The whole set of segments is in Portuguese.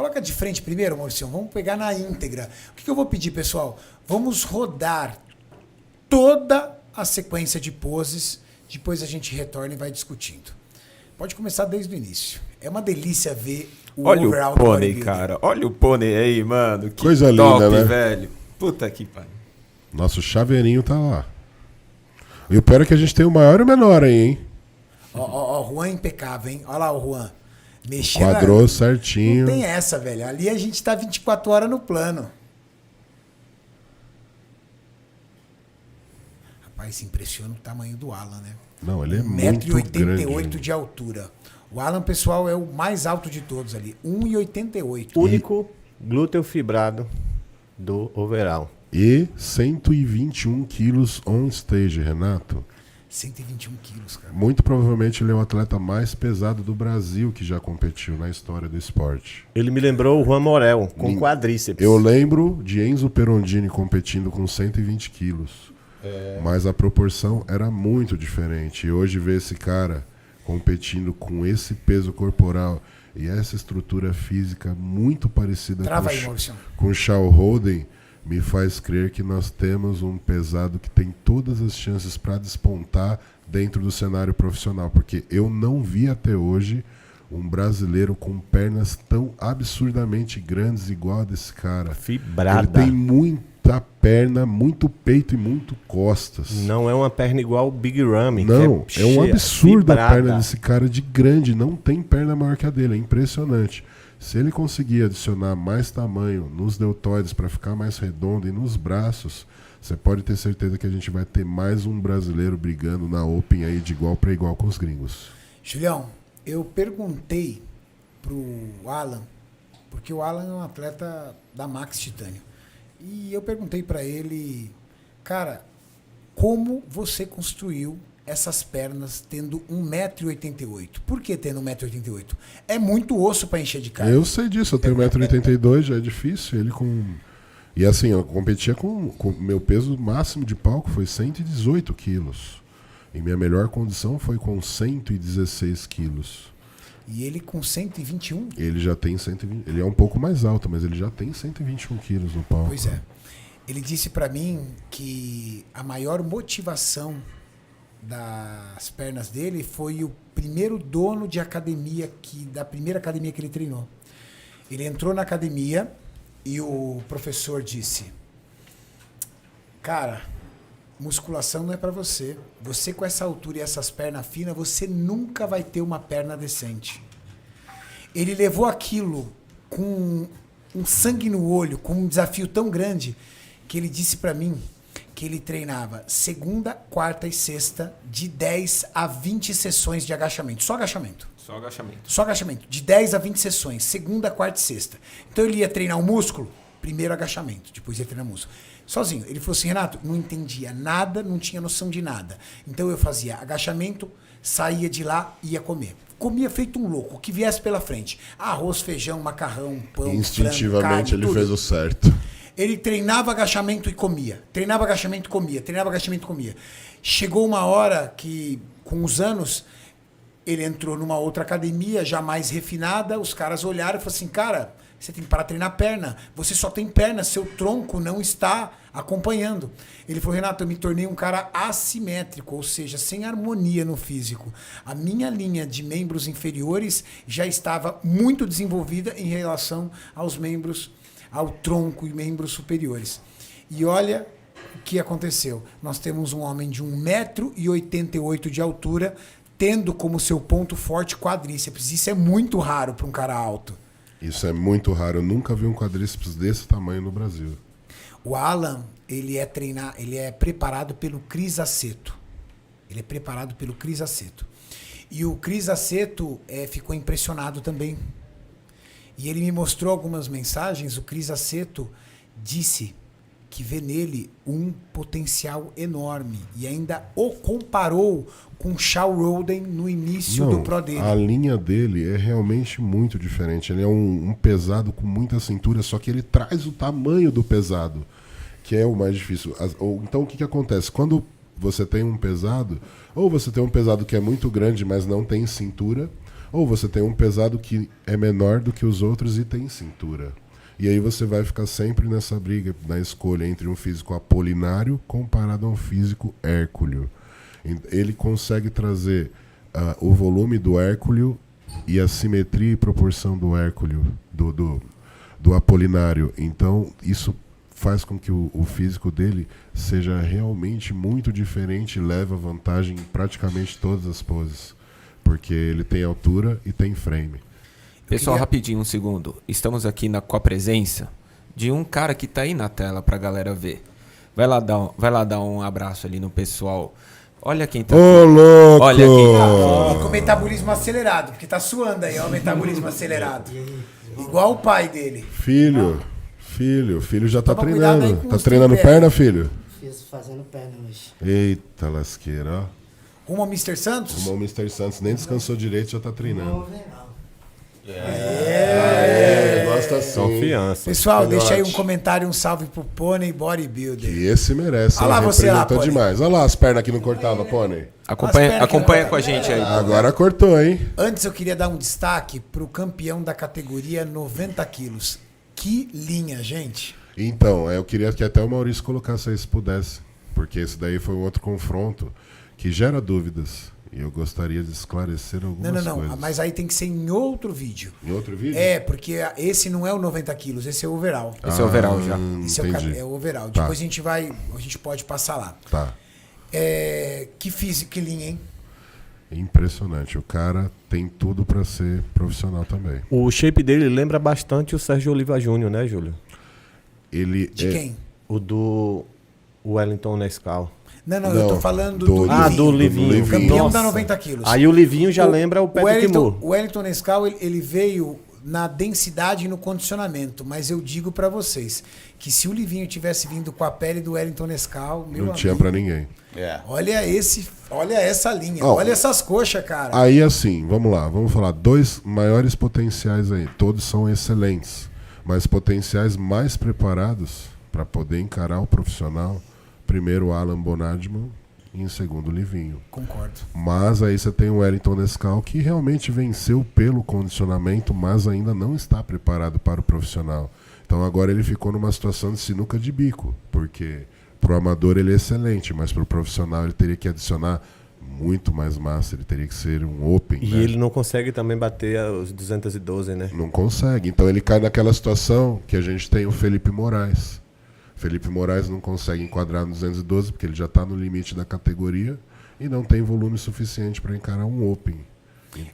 Coloca de frente primeiro, Maurício. Vamos pegar na íntegra. O que eu vou pedir, pessoal? Vamos rodar toda a sequência de poses. Depois a gente retorna e vai discutindo. Pode começar desde o início. É uma delícia ver o overall do pônei, cara. Olha o pônei aí, mano. Que coisa top, linda, né? velho. Puta que pariu. Nosso chaveirinho tá lá. E o pior é que a gente tem o maior e o menor aí, hein? Ó, o Juan é impecável, hein? Olha lá o Juan. Mexendo. Quadrou certinho. Não tem essa, velho. Ali a gente tá 24 horas no plano. Rapaz, impressiona o tamanho do Alan, né? Não, ele é muito grande. 1,88 de altura. O Alan, pessoal, é o mais alto de todos ali. 1,88. Único glúteo fibrado do overall. E 121 quilos on stage, Renato. 121 quilos, cara. Muito provavelmente ele é o atleta mais pesado do Brasil que já competiu na história do esporte. Ele me lembrou o Juan Morel, com quadríceps. Eu lembro de Enzo Perondini competindo com 120 quilos. Mas a proporção era muito diferente. E hoje ver esse cara competindo com esse peso corporal e essa estrutura física muito parecida com o Shaw Holden me faz crer que nós temos um pesado que tem todas as chances para despontar dentro do cenário profissional, porque eu não vi até hoje um brasileiro com pernas tão absurdamente grandes igual a desse cara. Fibrada. Ele tem muita perna, muito peito e muito costas. Não é uma perna igual o Big Ramy. Não, que é um absurdo fibrada. a perna desse cara de grande. Não tem perna maior que a dele, é impressionante. Se ele conseguir adicionar mais tamanho nos deltoides para ficar mais redondo e nos braços, você pode ter certeza que a gente vai ter mais um brasileiro brigando na Open aí de igual para igual com os gringos. Julião, eu perguntei pro Alan, porque o Alan é um atleta da Max Titânio, e eu perguntei para ele, cara, como você construiu essas pernas tendo 1,88 m? Por que tendo 1,88 m? É muito osso para encher de carne. Eu sei disso, eu tenho 1,82 m, já é difícil. Ele com... E assim, eu competia com meu peso máximo de palco foi 118 quilos. E minha melhor condição foi com 116 quilos. E ele com 121? Ele já tem 120. Ele é um pouco mais alto, mas ele já tem 121 quilos no palco. Pois é. Ele disse para mim que a maior motivação das pernas dele foi o primeiro dono de academia, da primeira academia que ele treinou. Ele entrou na academia e o professor disse: cara, musculação não é para você. Você com essa altura e essas pernas finas, você nunca vai ter uma perna decente. Ele levou aquilo com um sangue no olho, com um desafio tão grande, que ele disse para mim que ele treinava segunda, quarta e sexta de 10 a 20 sessões de agachamento. Só agachamento. Só agachamento. Só agachamento. De 10 a 20 sessões. Segunda, quarta e sexta. Então ele ia treinar o músculo, primeiro agachamento, depois ia treinar o músculo. Sozinho. Ele falou assim, Renato, não entendia nada, não tinha noção de nada. Então eu fazia agachamento, saía de lá e ia comer. Comia feito um louco, o que viesse pela frente. Arroz, feijão, macarrão, pão, instintivamente frango, carne, ele tudo. fez o certo. Ele treinava agachamento e comia. Treinava agachamento e comia. Treinava agachamento e comia. Chegou uma hora que, com os anos, ele entrou numa outra academia, já mais refinada. Os caras olharam e falaram assim, cara, você tem que parar de treinar perna. Você só tem perna, seu tronco não está acompanhando. Ele falou, Renato, eu me tornei um cara assimétrico, ou seja, sem harmonia no físico. A minha linha de membros inferiores já estava muito desenvolvida em relação aos membros, ao tronco e membros superiores. E olha o que aconteceu. Nós temos um homem de 1,88 m de altura, tendo como seu ponto forte quadríceps. Isso é muito raro para um cara alto. Isso é muito raro. Eu nunca vi um quadríceps desse tamanho no Brasil. O Alan, ele é preparado pelo Cris Aceto. Ele é preparado pelo Cris Aceto. E o Cris Aceto ficou impressionado também. E ele me mostrou algumas mensagens. O Cris Aceto disse que vê nele um potencial enorme. E ainda o comparou com o Shaw Holden no início do pro dele. A linha dele é realmente muito diferente. Ele é um pesado com muita cintura, só que ele traz o tamanho do pesado, que é o mais difícil. Então o que acontece? Quando você tem um pesado, ou você tem um pesado que é muito grande, mas não tem cintura, Ou você tem um pesado que é menor do que os outros e tem cintura. E aí você vai ficar sempre nessa briga, na escolha entre um físico apolinário comparado a um físico hérculeo. Ele consegue trazer o volume do hérculeo e a simetria e proporção do hérculeo, do apolinário. Então, isso faz com que o físico dele seja realmente muito diferente e leva vantagem em praticamente todas as poses. Porque ele tem altura e tem frame. Pessoal, rapidinho, um segundo. Estamos aqui com a presença de um cara que tá aí na tela pra galera ver. Vai lá dar um abraço ali no pessoal. Olha quem tá Ô, louco! Olha quem tá Com metabolismo acelerado, porque tá suando aí, ó, o metabolismo acelerado. Igual o pai dele. Filho já tá Toma cuidado aí treinando. com Tá os treinando tripés. perna, filho? Fiz fazendo perna hoje. Eita lasqueira, ó. Rumo ao Mr. Santos? O Mr. Santos nem descansou direito, já tá treinando. Overall. Gosta assim. Confiança. Pessoal, Filhote. deixa aí um comentário, um salve pro Pônei Bodybuilder. E esse merece. Olha lá hein? você lá, Representou Pônei. demais. Olha lá as pernas que não cortavam, Pônei. Acompanha com a gente aí. Agora cortou, hein? Antes eu queria dar um destaque pro campeão da categoria 90 quilos. Que linha, gente. Então, eu queria que até o Maurício colocasse aí se pudesse. Porque esse daí foi um outro confronto que gera dúvidas. E eu gostaria de esclarecer algumas Não, coisas. mas aí tem que ser em outro vídeo. Em outro vídeo? É, porque esse não é o 90 quilos, esse é o overall. Esse é o overall já. Esse Entendi. é o overall. Tá. Depois a gente pode passar lá. Tá. Que físico, que linha, hein? Impressionante. O cara tem tudo pra ser profissional também. O shape dele lembra bastante o Sérgio Oliva Júnior, né, Júlio? Ele De quem? O do Wellington Nescau. Não, eu Não, tô falando do- do Ah, Livinho. do Livinho. Campeão Nossa. da 90 quilos. Aí o Livinho já lembra o Patrick Moore. O Wellington Nescau, ele veio na densidade e no condicionamento, mas eu digo pra vocês que se o Livinho tivesse vindo com a pele do Wellington Nescau, meu não tinha amigo, pra ninguém. olha essa linha, Ó, olha essas coxas, cara. Aí assim, vamos lá, vamos falar. 2 maiores potenciais aí. Todos são excelentes. Mas potenciais mais preparados para poder encarar o profissional. Primeiro o Alan Bonadman e em segundo o Livinho. Concordo. Mas aí você tem o Wellington Nescau que realmente venceu pelo condicionamento, mas ainda não está preparado para o profissional. Então agora ele ficou numa situação de sinuca de bico, porque pro amador ele é excelente, mas pro profissional ele teria que adicionar muito mais massa, ele teria que ser um open, E né? ele não consegue também bater os 212, né? Não consegue. Então ele cai naquela situação que a gente tem o Felipe Moraes. Felipe Moraes não consegue enquadrar no 212 porque ele já está no limite da categoria e não tem volume suficiente para encarar um open.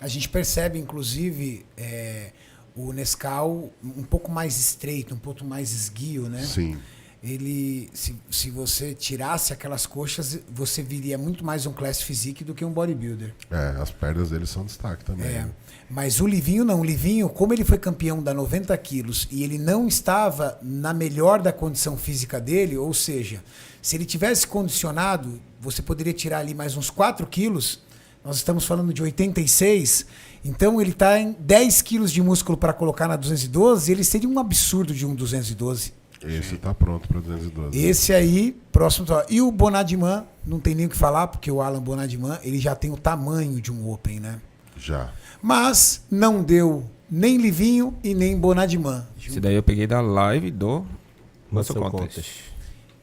A gente percebe, inclusive, o Nescau um pouco mais estreito, um pouco mais esguio, né? Sim. Ele, se você tirasse aquelas coxas, você viria muito mais um class physique do que um bodybuilder. As pernas dele são destaque também. né? Mas o Livinho não. O Livinho, como ele foi campeão da 90 quilos e ele não estava na melhor da condição física dele, ou seja, se ele tivesse condicionado, você poderia tirar ali mais uns 4 quilos. Nós estamos falando de 86. Então ele está em 10 quilos de músculo para colocar na 212. Ele seria um absurdo de um 212. Esse tá pronto para 212. Esse aí, próximo. E o Bonadman, não tem nem o que falar, porque o Alan Bonadman, ele já tem o tamanho de um Open, né? Já. Mas não deu nem Livinho e nem Bonadman. Esse daí eu peguei da live do Muscle Muscle Contest. Contest.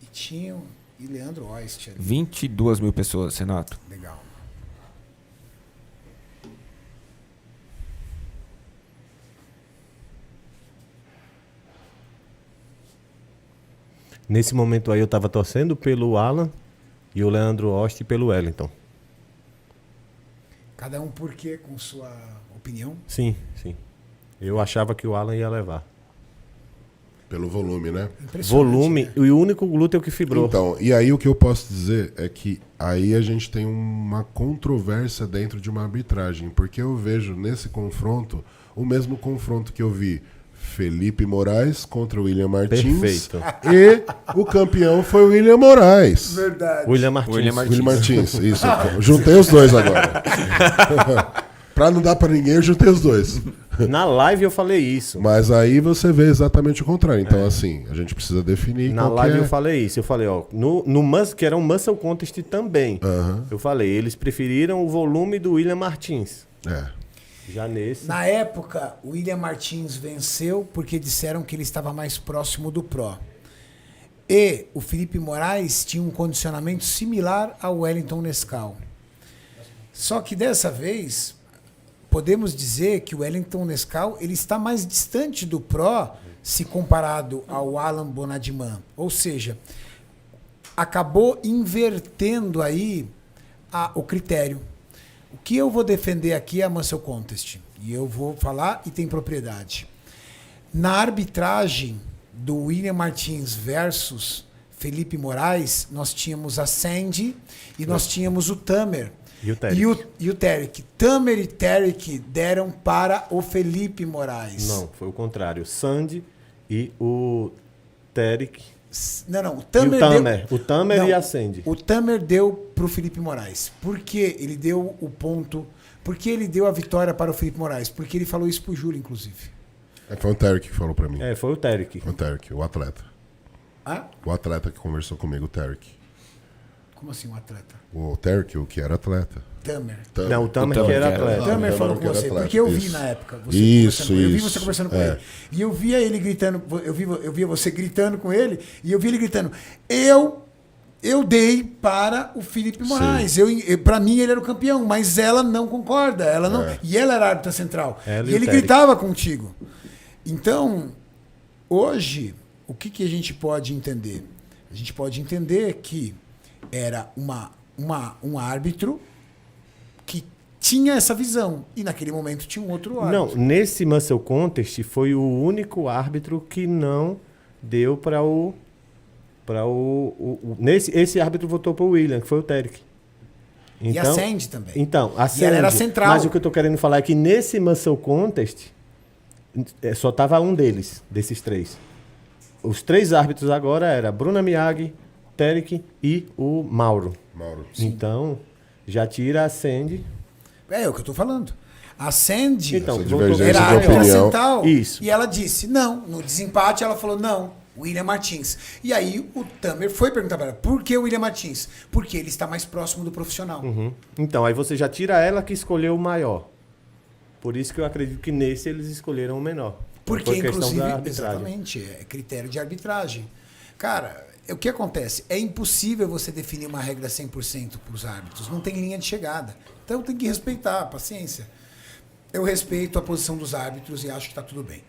E Tinho e Leandro Oist ali. 22 mil pessoas, Renato. Legal. Nesse momento aí eu tava torcendo pelo Alan e o Leandro Ost pelo Wellington. Cada um por quê, com sua opinião? Sim. Eu achava que o Alan ia levar. Pelo volume, né? Impressionante, Volume né? e o único glúteo que fibrou. Então, e aí o que eu posso dizer é que aí a gente tem uma controvérsia dentro de uma arbitragem, porque eu vejo nesse confronto o mesmo confronto que eu vi Felipe Moraes contra o William Martins. Perfeito. E o campeão foi o William Moraes. Verdade. William Martins. William Martins, isso. Juntei os dois agora. Pra não dar pra ninguém, eu juntei os dois. Na live eu falei isso. Mas aí você vê exatamente o contrário. Então, assim, a gente precisa definir Na qual live que é. eu falei isso. Eu falei, ó, que era um Muscle Contest também. Aham. Eu falei, eles preferiram o volume do William Martins. É. Já nesse. Na época, o William Martins venceu porque disseram que ele estava mais próximo do Pro. E o Felipe Moraes tinha um condicionamento similar ao Wellington Nescau. Só que dessa vez, podemos dizer que o Wellington Nescau ele está mais distante do Pro se comparado ao Alan Bonadiman. Ou seja, acabou invertendo aí o critério. O que eu vou defender aqui é a Muscle Contest. E eu vou falar e tem propriedade. Na arbitragem do William Martins versus Felipe Moraes, nós tínhamos a Sandy e nós tínhamos o Tamer. E o Tarek. E o Tarek. Tamer e Tarek deram para o Felipe Moraes. Não, foi o contrário. Sandy e o Tarek. Não. O E Tamer o Tamer. deu... O Tamer Não, e a Sandy. O Tamer deu para o Felipe Moraes. Por que ele deu o ponto? Por que ele deu a vitória para o Felipe Moraes? Porque ele falou isso pro Júlio, inclusive. Foi o Tarek que falou pra mim. Foi o Tarek. Foi o Tarek, o atleta. Ah? O atleta que conversou comigo, o Tarek. Como assim um atleta? O Tarek, o que era atleta. Tamer. Não, o Tamer O que era Tamer que era- atleta. O Tamer Tamer falou que com era você, atleta, porque eu vi isso. na época você Isso, conversando com ele. Eu vi isso. você conversando com É. ele. E eu via ele gritando, eu via você gritando com ele, e eu vi ele gritando, eu dei para o Felipe Moraes. Para mim ele era o campeão, mas ela não concorda. Ela não, E ela era a árbitra central. Ela E e o ele Tarek. gritava contigo. Então, hoje, o que a gente pode entender? A gente pode entender que era um árbitro que tinha essa visão. E naquele momento tinha um outro árbitro. Não, nesse Muscle Contest foi o único árbitro que não deu para o. Esse árbitro votou para o William, que foi o Tarek. E a Sandy também. Então, a E ela era Sandy. central. Mas o que eu estou querendo falar é que nesse Muscle Contest só estava um desses três. Os três árbitros agora eram Bruna Miyagi, Tarek e o Mauro. Mauro. Então, já tira a Sandy. É o que eu tô falando. A Sandy Então, Essa voltou- divergência era a de árbitra opinião. central. Isso. E ela disse não. No desempate, ela falou não. William Martins. E aí o Tamer foi perguntar para ela, por que William Martins? Porque ele está mais próximo do profissional. Uhum. Então, aí você já tira ela que escolheu o maior. Por isso que eu acredito que nesse eles escolheram o menor. Porque, Por questão inclusive, da arbitragem. exatamente, é critério de arbitragem. Cara, o que acontece? É impossível você definir uma regra 100% para os árbitros. Não tem linha de chegada. Então tem que respeitar, paciência. Eu respeito a posição dos árbitros e acho que está tudo bem.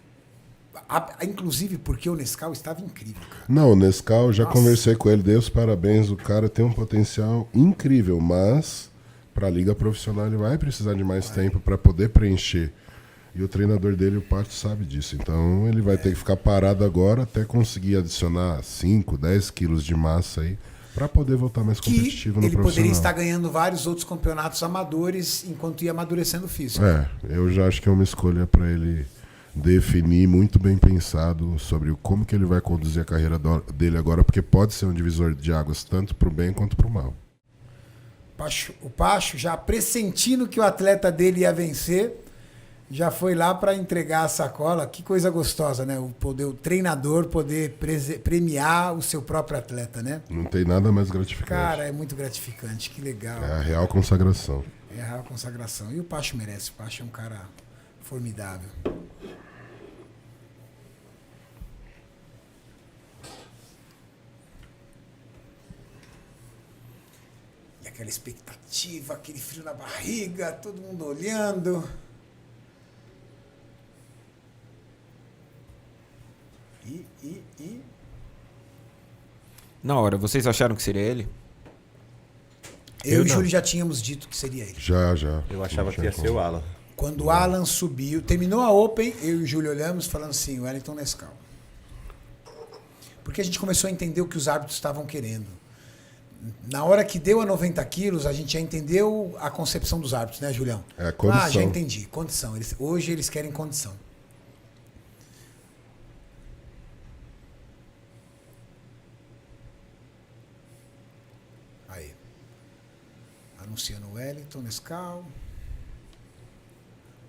Inclusive porque o Nescau estava incrível, cara. Não, o Nescau, eu já Nossa. conversei com ele, dei os parabéns, o cara tem um potencial incrível, mas para a liga profissional ele vai precisar de mais tempo para poder preencher. E o treinador dele, o Pato, sabe disso. Então ele vai ter que ficar parado agora até conseguir adicionar 5, 10 quilos de massa aí para poder voltar mais Que competitivo no ele profissional. poderia estar ganhando vários outros campeonatos amadores enquanto ia amadurecendo o físico. Eu já acho que é uma escolha para ele definir muito bem pensado sobre como que ele vai conduzir a carreira dele agora, porque pode ser um divisor de águas tanto para o bem quanto para o mal. O Pacho, já pressentindo que o atleta dele ia vencer, já foi lá para entregar a sacola. Que coisa gostosa, né? O treinador poder premiar o seu próprio atleta, né? Não tem nada mais gratificante. Cara, é muito gratificante, que legal. É a real consagração. É a real consagração. E o Pacho merece. O Pacho é um cara formidável. E aquela expectativa, aquele frio na barriga, todo mundo olhando. E... Na hora, vocês acharam que seria ele? Eu e o não. Júlio já tínhamos dito que seria ele. Já. Eu achava Não que ia tinha ser o como. Alan. Quando o Alan subiu, terminou a Open, eu e o Júlio olhamos falando assim, o Wellington Nescau. Porque a gente começou a entender o que os árbitros estavam querendo. Na hora que deu a 90 quilos, a gente já entendeu a concepção dos árbitros, né, Julião? É, condição. Já entendi. Condição. Hoje eles querem condição. Aí. Anunciando o Wellington Nescau.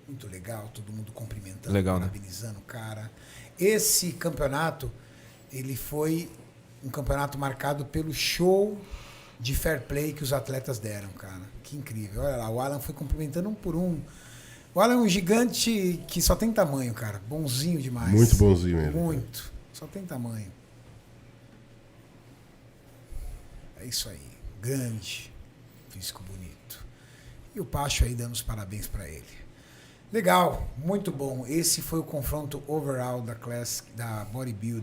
Muito legal, todo mundo cumprimentando, Legal, né? parabenizando o cara. Esse campeonato, ele foi um campeonato marcado pelo show de fair play que os atletas deram, cara. Que incrível. Olha lá, o Alan foi cumprimentando um por um. O Alan é um gigante que só tem tamanho, cara. Bonzinho demais. Muito bonzinho ele. Muito. Só tem tamanho. É isso aí. Grande. Físico bonito. E o Pacho aí dando os parabéns pra ele. Legal. Muito bom. Esse foi o confronto overall da classe da Bodybuilder.